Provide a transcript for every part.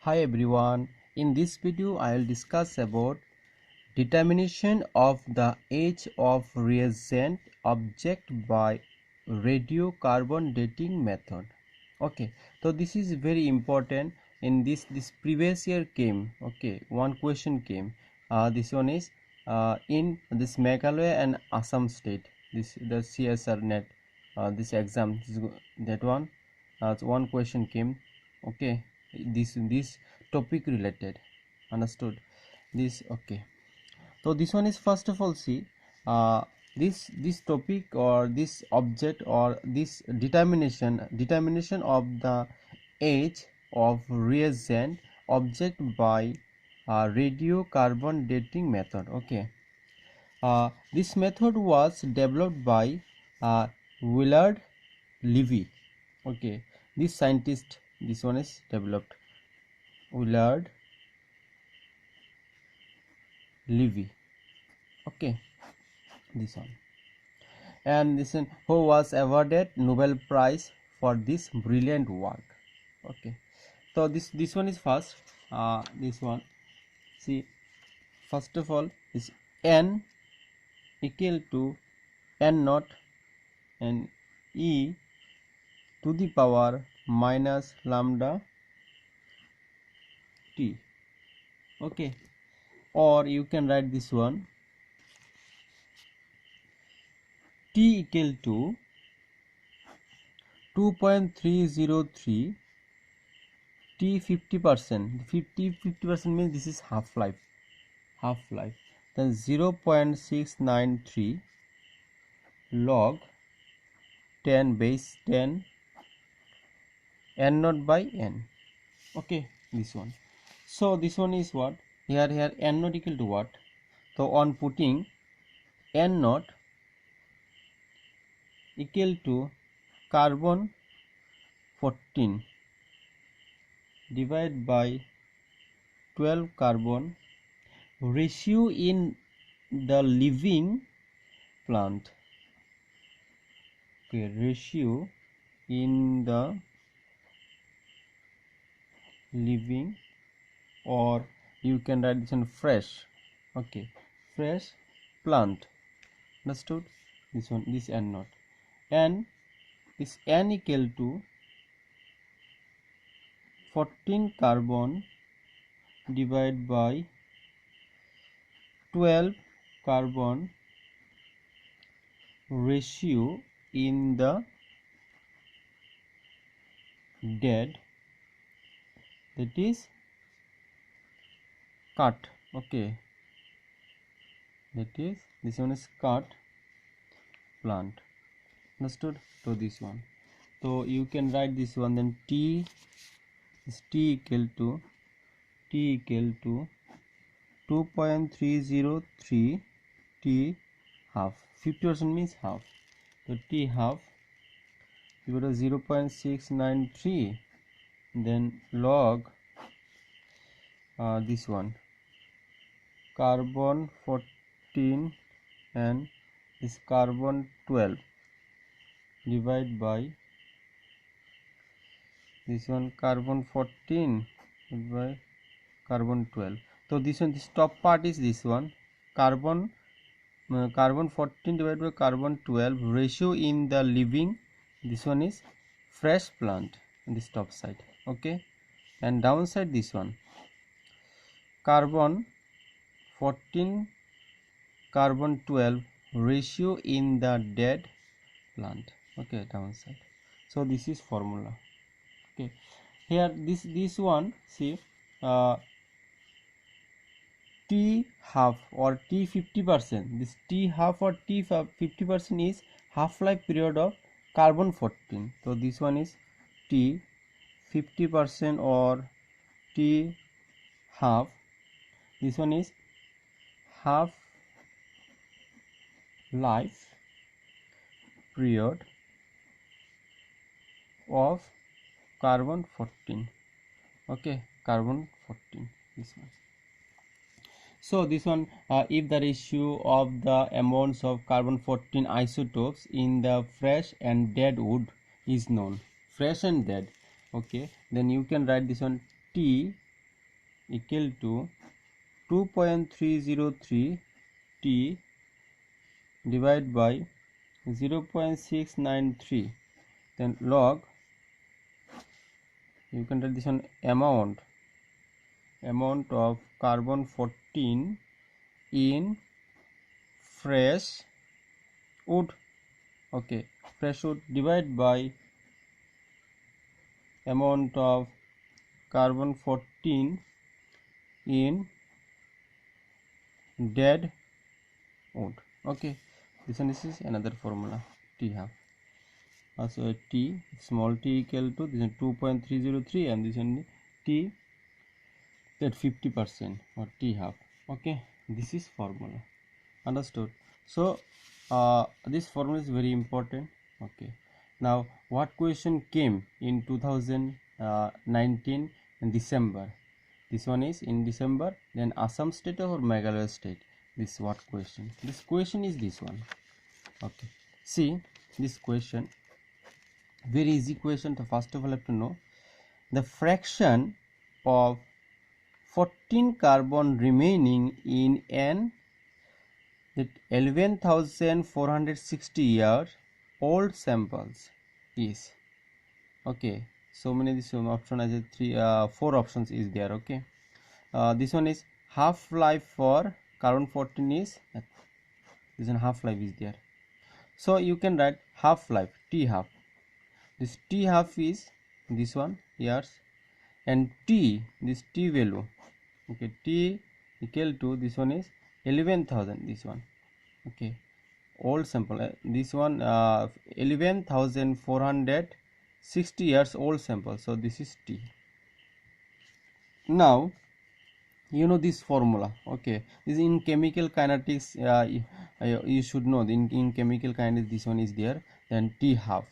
Hi everyone, in this video I will discuss about determination of the age of reagent object by radiocarbon dating method. Okay, so this is very important. In this previous year came, okay, one question came. This one is in this Meghalaya and Assam state, this the CSR net, this exam, that one, one question came. Okay, this topic related, understood this. Okay, so this one is, first of all, see, uh, this topic or this object or this determination of the age of reagent object by radiocarbon dating method. Okay, this method was developed by Willard Levy. Okay, this scientist, this one is developed, Willard Levy. Okay, this one, and this one, who was awarded Nobel Prize for this brilliant work. Okay, so this one is first. This one, see, first of all is n equal to n naught and e to the power minus lambda t. Okay, or you can write this one, t equal to 2.303 t 50%. 50% means this is half-life, then 0.693 log 10 base 10 n naught by n. Okay, this one. So this one is what, here n naught equal to what? So on putting n naught equal to carbon 14 divided by 12 carbon, ratio in the living plant. Okay, ratio in the living, or you can write this one fresh. Okay, fresh plant, understood? This one, this n naught, and this n equal to 14 carbon divided by 12 carbon, ratio in the dead, that is cut. Okay, that is, this one is cut plant, understood? So this one, so you can write this one, then t is t equal to 2.303 t half, 50% means half, so t half equal to 0.693, then log this one, carbon 14 and this carbon 12 divided by this one, carbon 14 by carbon 12. So this one, this top part is this one, carbon 14 divided by carbon 12, ratio in the living, this one is fresh plant in this top side. Okay, and downside this one, carbon 14 carbon 12, ratio in the dead plant. Okay, downside. So this is formula. Okay, here this one, see, t half or t 50%, this t half or t 50% is half-life period of carbon 14. So this one is t 50% or t half, this one is half life period of carbon 14. Okay, carbon 14, this one. So this one, if the ratio of the amounts of carbon 14 isotopes in the fresh and dead wood is known, fresh and dead, okay, then you can write this one, t equal to 2.303 T divided by 0.693, then log, you can write this one, amount of carbon 14 in fresh wood, okay, fresh wood divided by amount of carbon 14 in dead wood. Okay, this one is another formula, T half. Also T, small t equal to this is 2.303 and this one T that 50% or T half. Okay, this is formula, understood? So this formula is very important. Okay, now what question came in 2019 in December? This one is in December, then Assam state or Meghalaya state. This what question? This question is this one. Okay, see this question, very easy question. So first of all, I have to know the fraction of 14 carbon remaining in an 11,460 year old samples is. Okay, so many this one option as a four options is there. Okay, this one is half life for carbon 14 is this one, half life is there. So you can write half life T half. This T half is this one years, and T, this T value, okay, T equal to this one is 11,000, this one, okay, old sample, this one 11,460 years old sample, so this is T. Now you know this formula. Okay, this in chemical kinetics, you should know in chemical kinetics this one is there. Then T half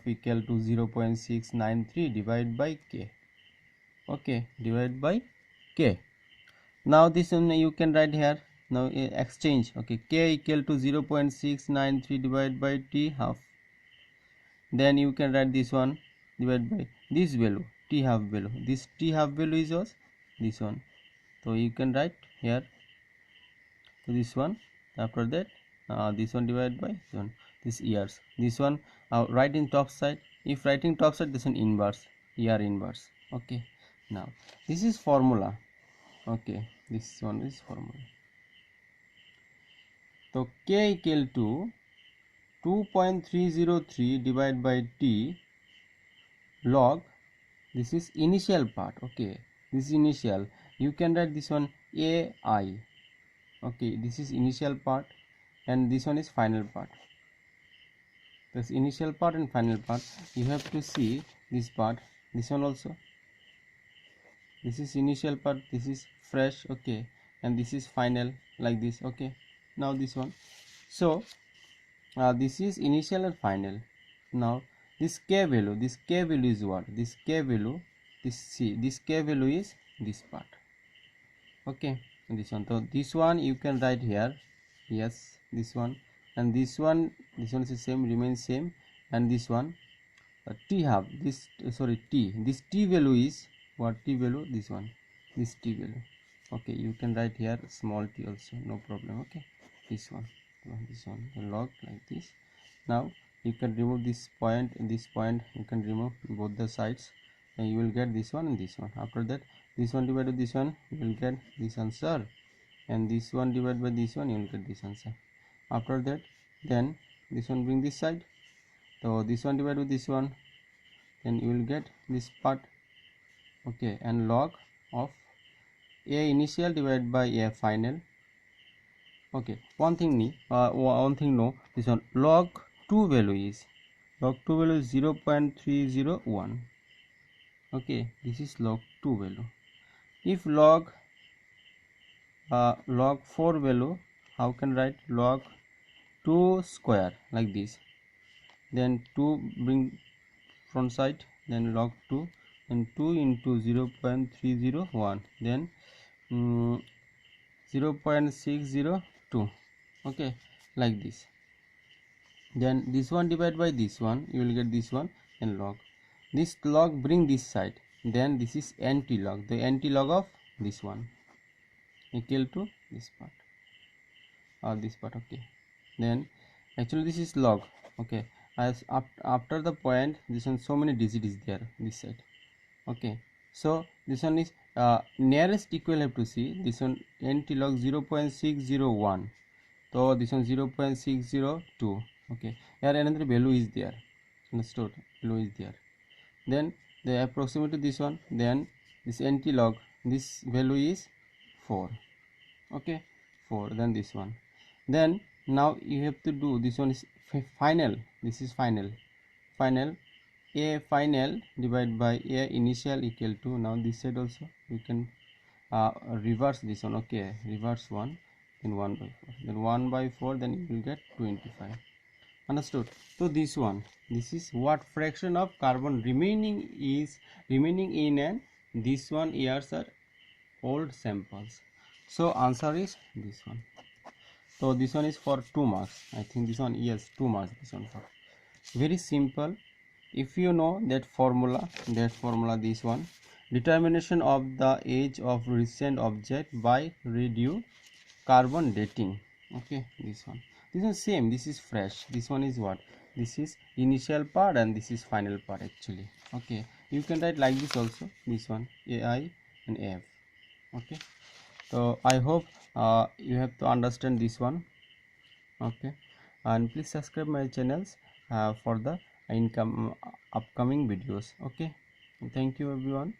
equal to 0.693 divided by K. Okay, divided by K. Now this one you can write here. Now exchange. Okay, K equal to 0.693 divided by T half. Then you can write this one divided by this value, T half value. This T half value is yours, this one. So you can write here this one. After that this one divided by this one, this years. This one write in top side. If writing top side, this one inverse, year inverse. Okay, now this is formula. Okay, this one is formula. So K equal to 2.303 divided by T log, this is initial part. Okay, this is initial. You can write this one AI. Okay, this is initial part and this one is final part. This initial part and final part, you have to see this part, this one also. This is initial part, this is fresh, okay, and this is final, like this. Okay, now this one. So this is initial and final. Now this K value is what? This K value, this K value is this part. Okay, this one. So this one you can write here, yes, this one, and this one is the same, remains same, and this one T half, this T, this T value is what? T value, this one, this T value. Okay, you can write here small t also, no problem. Okay, this one log like this. Now you can remove this point and this point, you can remove both the sides and you will get this one and this one. After that, this one divided by this one, you will get this answer, and this one divided by this one, you will get this answer. After that, then this one bring this side, so this one divided by this one, then you will get this part. Okay, and log of A initial divided by A final. Okay, one thing no, this one log 2 value is 0.301. okay, this is log 2 value. If log 4 value, how can write? Log 2 square, like this, then 2 bring front side, then log 2, and 2 into 0.301, then 0.602. okay, like this. Then this one divided by this one, you will get this one, and log this log bring this side, then this is anti-log, the anti-log of this one equal to this part or this part. Okay, then actually this is log. Okay, as after the point, this one so many digit is there this side. Okay, so this one is nearest equal have to see this one nt log 0.601, so this one 0.602. okay, here another value is there, understood, value is there, then the approximate to this one, then this nt log, this value is 4. Okay, 4, then this one, then now you have to do this one is final, this is final, a final divided by a initial equal to, now this side also you can reverse this one. Okay, reverse 1, then 1 by 4, then 1 by 4, then you will get 25, understood. So this one, this is what fraction of carbon remaining in, and this one years are old samples. So answer is this one. So this one is for 2 marks, I think this one, yes, 2 marks, this one for very simple. If you know that formula, this one, determination of the age of recent object by radiocarbon dating. Okay, this one same, this is fresh, this one is what, this is initial part and this is final part actually. Okay, you can write like this also, this one ai and af. Okay, so I hope you have to understand this one. Okay, and please subscribe my channels for the upcoming videos. Okay, thank you everyone.